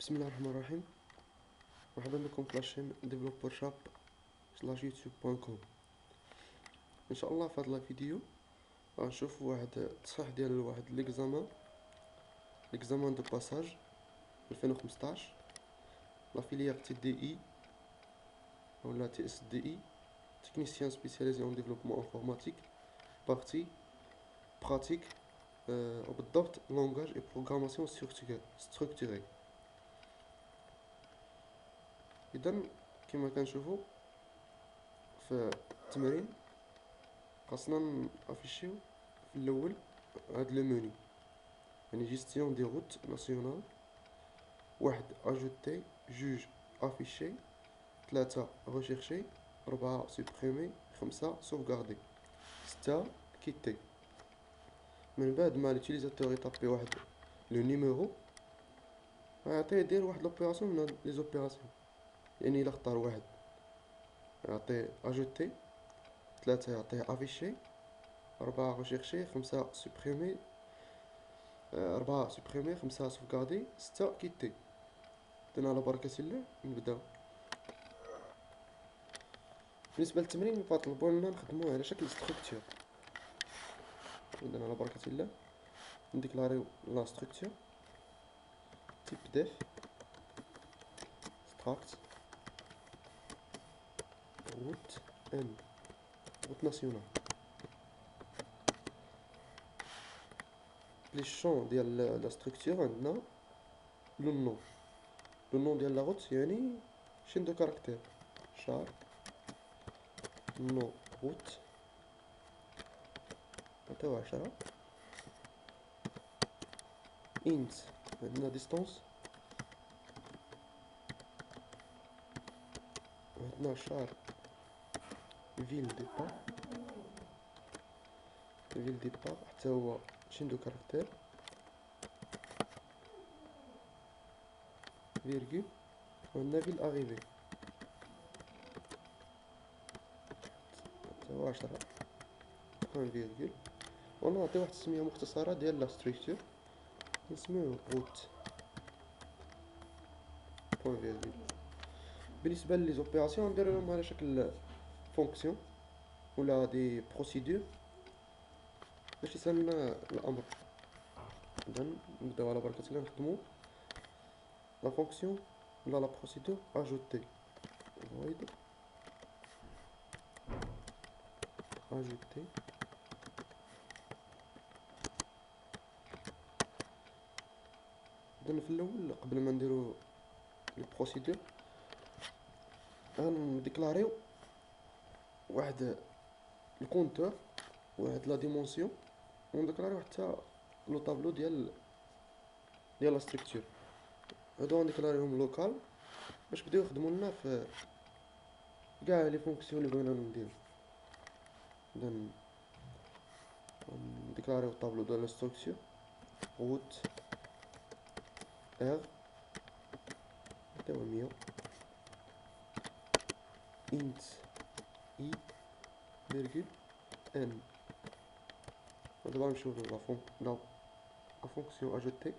بسم الله الرحمن الرحيم. مرحبا بكم في لاشين ديفلوبر شاب سلاش يوتيوب بوان كوم. ان شاء الله في هذا الفيديو غنشوفوا واحد التصحيح ديال واحد ليكزامان دو باساج 2015 لا فيليير تي دي اي ولا تي اس دي اي تكنيسيان سبيسياليزي اون ديفلوبمون انفورماتيك بارتي براتيك وبالضبط لونغاج اي بروغراماسيون ستركتوري. اذا كما كنشوفوا في التمرين خاصنا نافيشيو في الاول هاد لو موني، يعني جيستيون دي روت ناسيونال. واحد اجوتي، جوج افيشي، ثلاثة ريشيرشي، ربعة سوبريمي، خمسة سوفغاردي، ستة كيتي. من بعد ما ليوتيليزاتور يطابي واحد لو نيميرو غيعطيه يدير واحد لوبيراسيون من هاد لي زوبيراسيون، يعني الا اختار واحد يعطيه اجوتي، ثلاثة يعطيه افيشي، ربعة ريشيرشي، خمسة سوبريمي، ربعة سوبريمي، خمسة سوفغاردي، ستة كيتي. درنا على بركة الله نبداو. بالنسبة للتمرين فطلبوا لنا نخدموه على شكل ستركتور. درنا على بركة الله نديكلاريو لا ستركتور تيب ديف ستراكت روت ان روت ناسيونال. لي شون ديال لا ستركتور عندنا لو نون ديال لا روت، يعني شين دو كاركتير شار نو روت نعطيو 10. انت عندنا ديستونس، عندنا شار فيل ديبار حتى هو شين دو كاركتير فيرغول، وعندنا فيل اريفي حتى هو 10 بوان فيرغول. ونعطي واحد التسمية مختصرة ديال لا ستركتور نسميوه روت بوان فيرغول. بالنسبة لي زوبيراسيون نديرهم على شكل فونكسيون ولا دي بروسيدور باش يسهلنا الامر. اذا نبداو على بركة الله نخدمو لا فونكسيون ولا لا بروسيدور اجوتي void اجوتي. اذا في الاول قبل ما نديرو لي بروسيدور غنديكلاريو واحد الكونتور، واحد لا ديمونسيون، ونديكلاريو حتى لو طابلو ديال لا ستركتور. هادو غنديكلاريهم لوكال باش بداو يخدموا لنا في كاع لي فونكسيون اللي بغينا نديرو. اذا نديكلاريو الطابلو ديال لا ستركتور روت ار حتى هو 100 انت اي فيرغول ان. ودابا نمشيو لا فونكسيون اجوتي،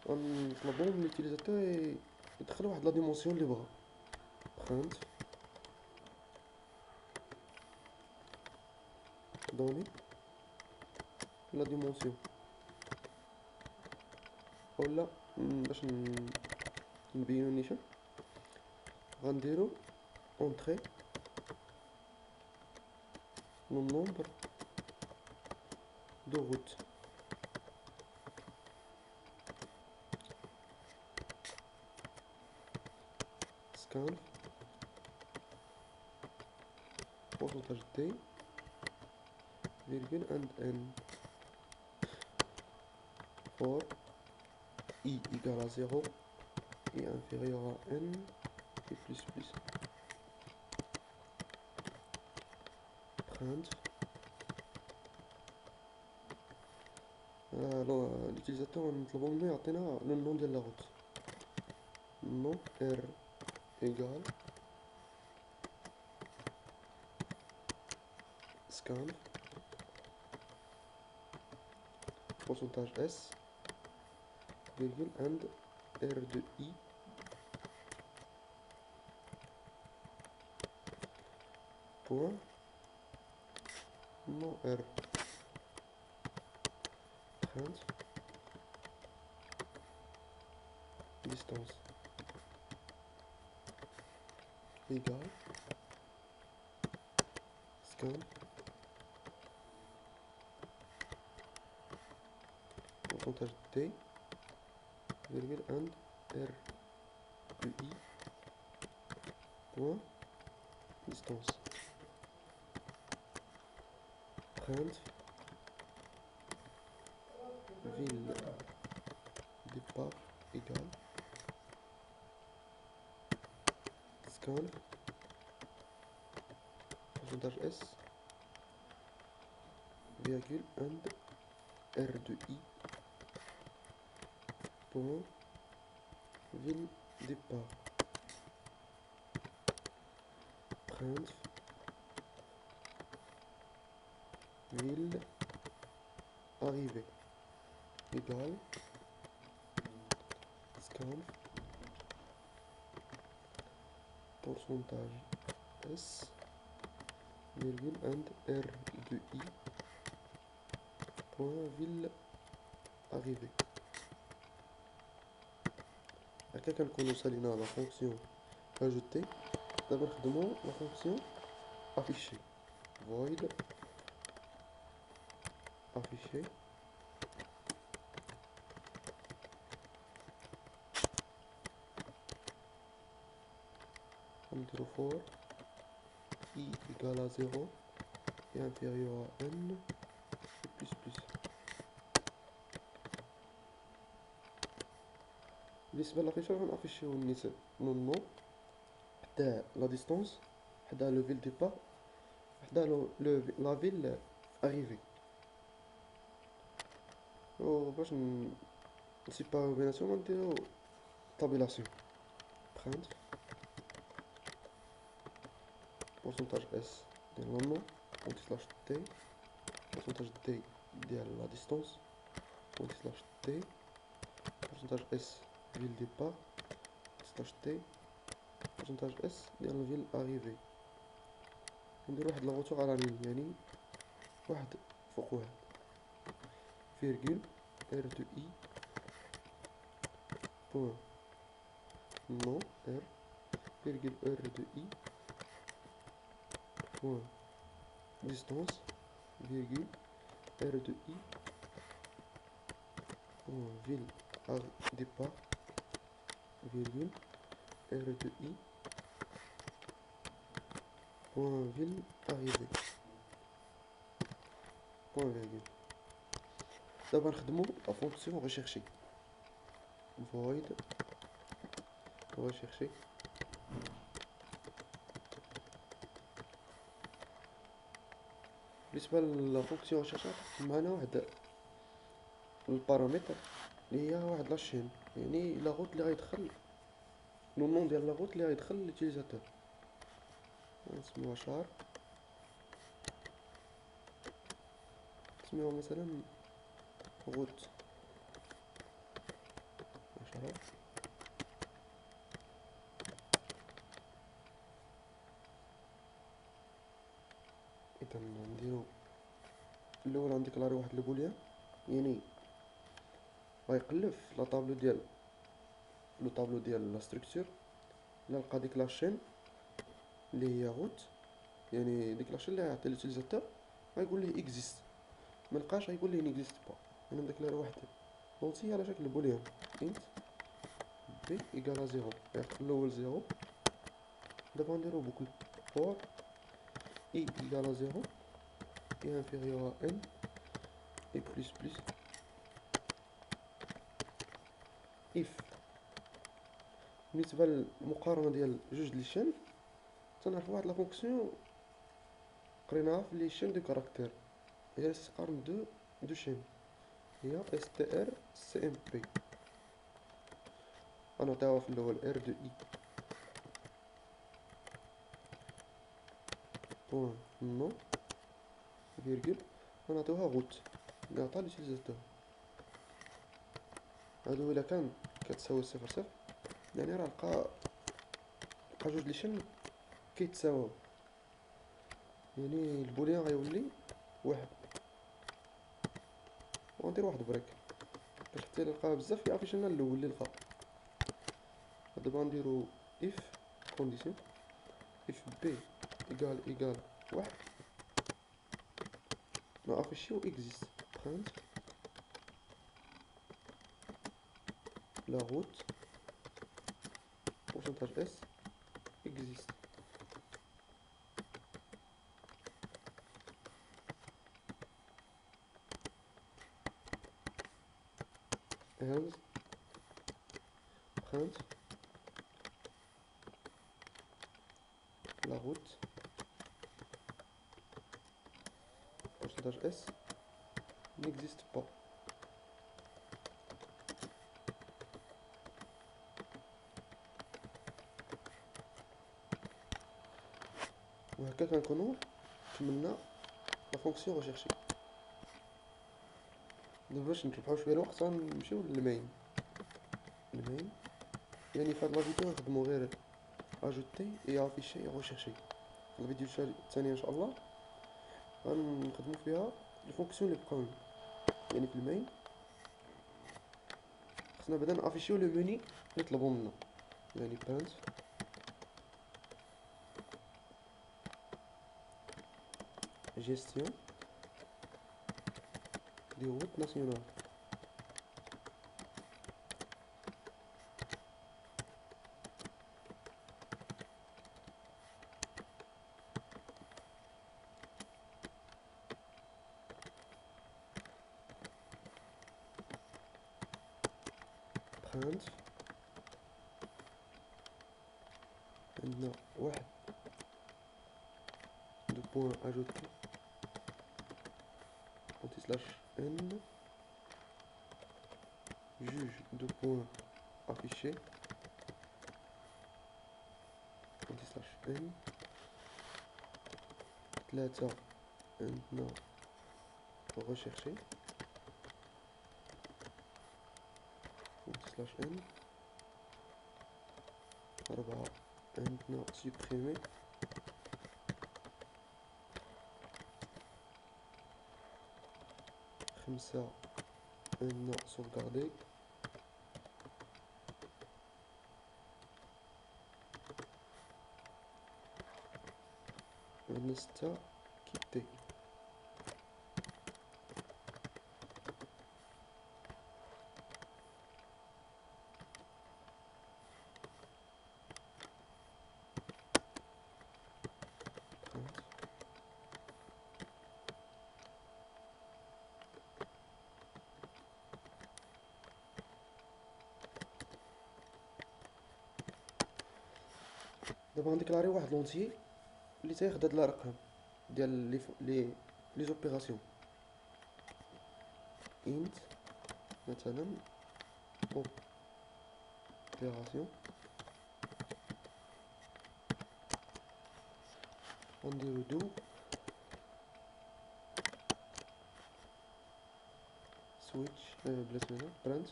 غنطلبو من ليوتيليزاتور يدخل واحد لا ديمونسيون اللي بغا. برينت دوني لا ديمونسيون، ولا باش نبينو نيشان غنديرو اونطري لو نومبر دو روت سكان pourcentage d virgule and n for i égale à 0 et inférieur à n et plus print. l'utilisateur نطلبو منو يعطينا لو نون ديال لا روت. نون r égale scan pourcentage s virgule and R de I point non R print distance égale scan pourcentage T virgule and R de I point distance print ville départ égale scan pourcentage S virgule and R de I point ville départ print ville arrivée égale scan pourcentage S virgule and R de I point ville arrivée. هكا كنكونو سالينا لا فونكسيون اجوتي. دابا نخدمو لا فونكسيون افيشي void افيشي نديرو for I égale à 0 et inférieur à n et plus. بالنسبة للافيشاج غنافيشيو النسب نو حدا لا ديستونس حدا لو فيل ديبار حدا لا فيل اريفي. و باش نسيباريو بيناتهم غنديرو طابيلاسيون print pourcentage S ديال نو بونتي سلاش تي pourcentage D ديال لا ديستونس بونتي سلاش تي pourcentage S ville départ slash T pourcentage S ديال ville arrivée. ندير واحد لاغوتور على لين يعني واحد فوق واحد فيرغول R de I point non R virgule R de I point distance virgule R de I point ville départ virgule R de I point ville arrivée point virgule. دابا نخدمو لا فونكسيون rechercher void rechercher بالنسبة لا فونكسيون rechercher معنا واحد البارامتر اللي هي واحد لاشين يعني لا روت اللي غيدخل لو نون ديال لا روت اللي غيدخل ليوتيليزاتور نسميوها شار نسميوها مثلا روت 10. اذا نديرو الاول غنديكلاري واحد البوليان يعني غيقلب في لا طابلو ديال لو طابلو ديال لا ستركتور الا لقى ديك لاشين اللي هي روت يعني ديك لاشين اللي غيعطي ليوتيليزاتور غيقول ليه اكزيست ما لقاش غيقول ليه نيكزيست با. انا نديكلاري واحد لونتي على شكل بوليان انت بي ايكال زيرو غيعطي الاول زيرو. دابا نديرو بوكل فور اي ايكال زيرو اي انفيريور ا ان اي بلس if بالنسبه للمقارنه ديال جوج لي شين تنعرفوا واحد لا فونكسيون قريناها في لي شين دو كاركتير هي تقارن دو شين هي str cmp غنعطيوها في الاول r de i بوان نو فيرغول غنعطيوها روت اللي عطا ليوتيليزاتور. هادو الا كان كتساوي صفر صفر، يعني راه لقى جوج لي شن كيتساواو، يعني البوليان غيولي واحد. وندير واحد بريك باش حتى لقاها بزاف يعرف شنو الاول اللي لقى. دابا نديرو اف كونديسيون اف بي ايكال واحد، نافيشيو اكزيست برانت لا روت pourcentage اس اكزيست. else print la route pourcentage S n'existe pas. وهكا كنكونو كملنا لا فونكسيون ريشيرشي. دابا باش نربحو شويه الوقت غنمشيو للمين. المين يعني فهاد لا فيديو نخدمو غير اجوتي اي افيشي اي ريشيرشي. في الفيديو الثاني ان شاء الله غنخدمو فيها الفونكسيون لي بقاو، يعني في المين خصنا بعدا نافيشيو لو موني اللي طلبو منا، يعني برانت جيستيون دي روت ناسيونال. برانت عندنا واحد دو بوان اجوتي انتي سلاش ان جوج دو بوان افيشي انتي سلاش ان ثلاثة عندنا ريشيرشي انتي سلاش ان أربعة عندنا سوبريمي خمسة عندنا سوفغاردي عندنا ستة كيتي. دابا غنديكلاري واحد لونتي اللي تياخد هاد الارقام ديال لي زوبيراسيون انت مثلا اوبيراسيون ونديرو دو سويتش بلاتي هنا برانت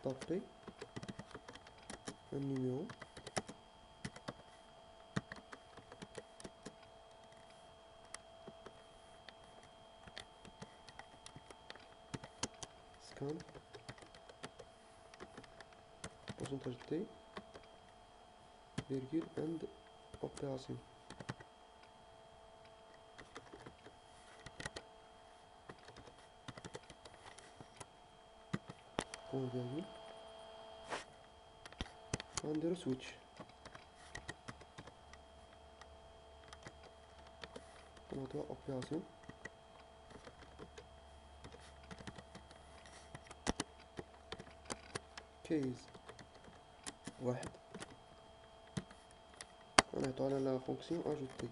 طابي un numéro scan pourcentage T virgule and opération. Point virgule ونديرو سويتش ونعطيها اوبيراسيون كيز واحد ونعطو على لا فونكسيون اجوتي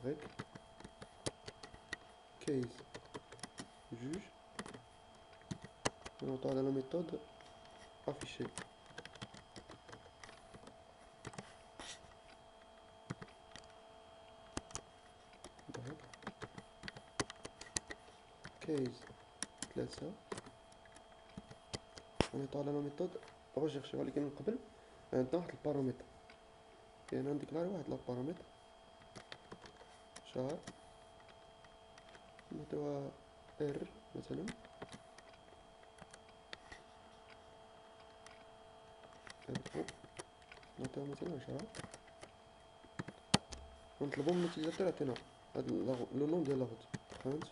بريك كيز جوج ونعطو على لا ميثود افيشي بريك كيز 3 غنعطيو على لا ميثود ريشيرشي. ولكن من قبل عندنا واحد البارامتر، كاين غنديكلاري واحد لا بارامتر شهر نعطيوها ار مثلا ار او نعطيوها مثلا 10 ونطلبو من الوتيليزاتور يعطينا هاد لو نوم ديال لاغوت. فهمت؟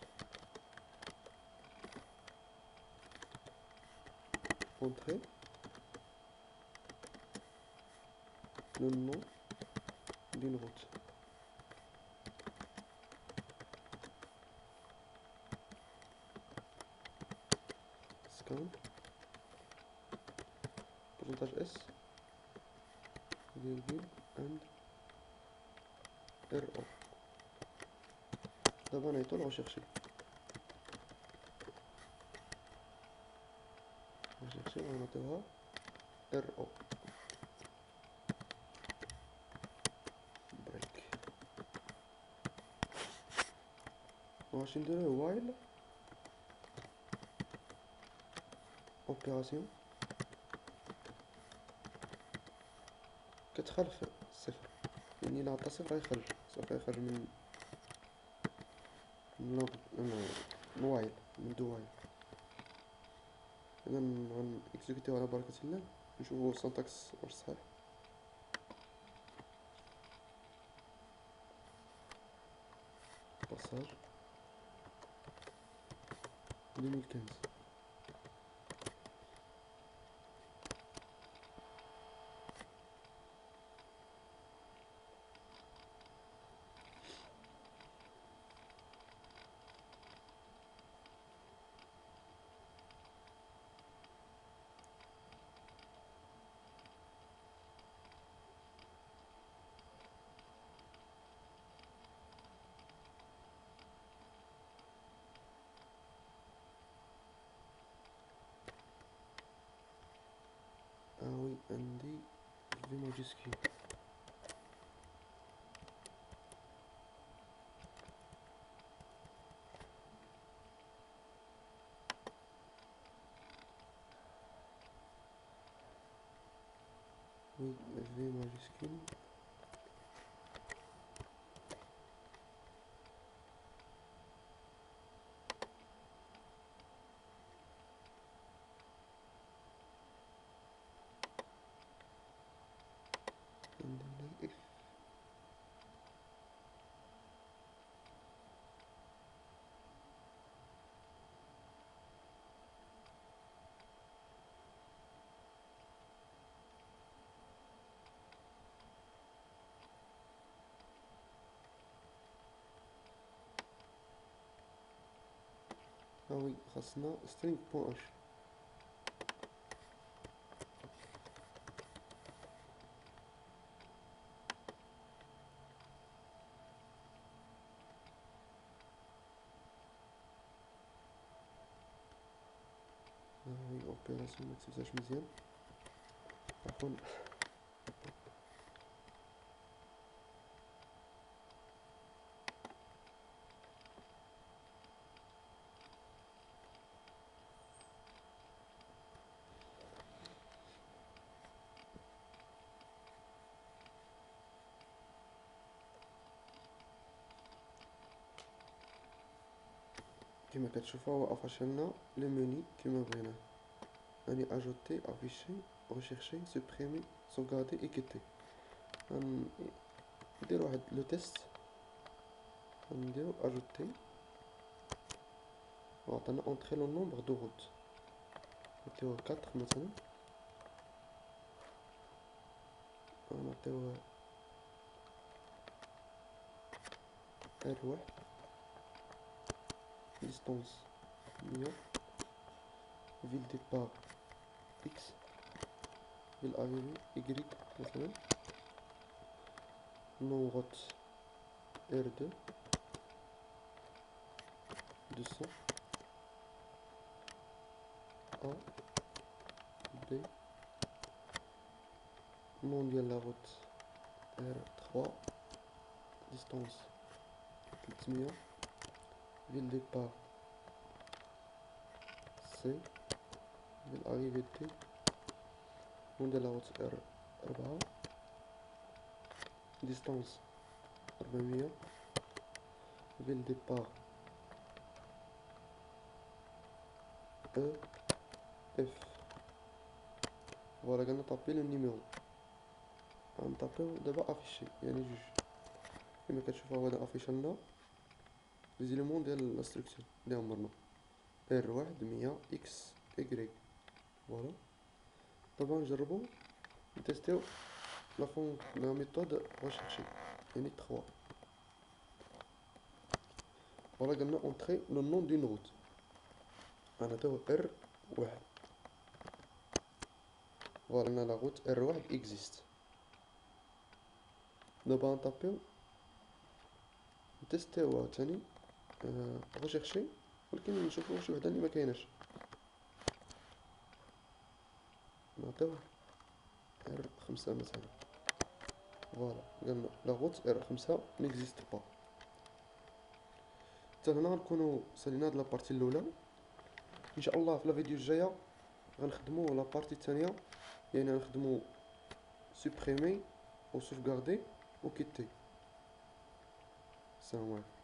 اونطري لو نوم ديال روت سكان pourcentage اس virgule and ار او. دابا نعيطو لغوشيرشي ونعطيوها ار او بريك. واش نديرو وايل اوبيراسيون كتخلف الصفر، يعني الا عطا صفر غيخرج صافي يخرج من وايل من دو وايل. اذا غنكزيكوتيو على بركة الله نشوفو السنتكس واش صحيح. باساج 2015. وي عندي في ماجيسكيل وي في ماجيسكيل عندنا اف وي خاصنا string .h. وي اوبيراسيون مكتبتهاش مزيان عفوا. كما كتشوفوا هو افاشلنا لو موني كما بغينا، يعني اجوتي افيشي ريشيرشي سوبريمي سوغاردي ايكيتي. نديرو واحد لو تيست، نديرو اجوتي وعطانا اونطري لو نومبر دو روت نعطيوه 4 مثلا، نعطيوه ار واحد ديستونس 100 فيل ديبار اكس فيل اريفي ايكغيك مثلا، نون روت ار دو 200 A B nom ديال لا روت R3 distance 300 ville départ سي بالاريفي تي وندير لا روت ار 4 ديستونس 400 فيل ديبار او اف. فوالا قالنا طابي لو نيميرو غنطابيو دابا افيشي يعني جوج كما كتشوفو هذا افيشا لنا لي زيليمون ديال لا ستركتور اللي عمرنا ار واحد 100 اكس اكريك. فوالا دابا نجربو نتيستيو لا ميثود ريشيرشي يعني 3. فوالا قالنا اونتري لو نون دون روت غنعطيوه ار واحد. فوالا لنا لا روت ار واحد اكزيست. دابا نطابيو نتيستيوها عاوتاني ريشيرشي ولكن نشوفو شي وحده اللي مكايناش نعطيوه ار 5 مثلا. فوالا قالنا لا روت ار 5 نيكزيست با. حتى هنا غنكونو سالينا هاد لابارتي الاولى. ان شاء الله في لا فيديو الجايه غنخدمو لابارتي الثانيه يعني غنخدمو سوبريمي و سوفغاردي و كيتي. السلام عليكم.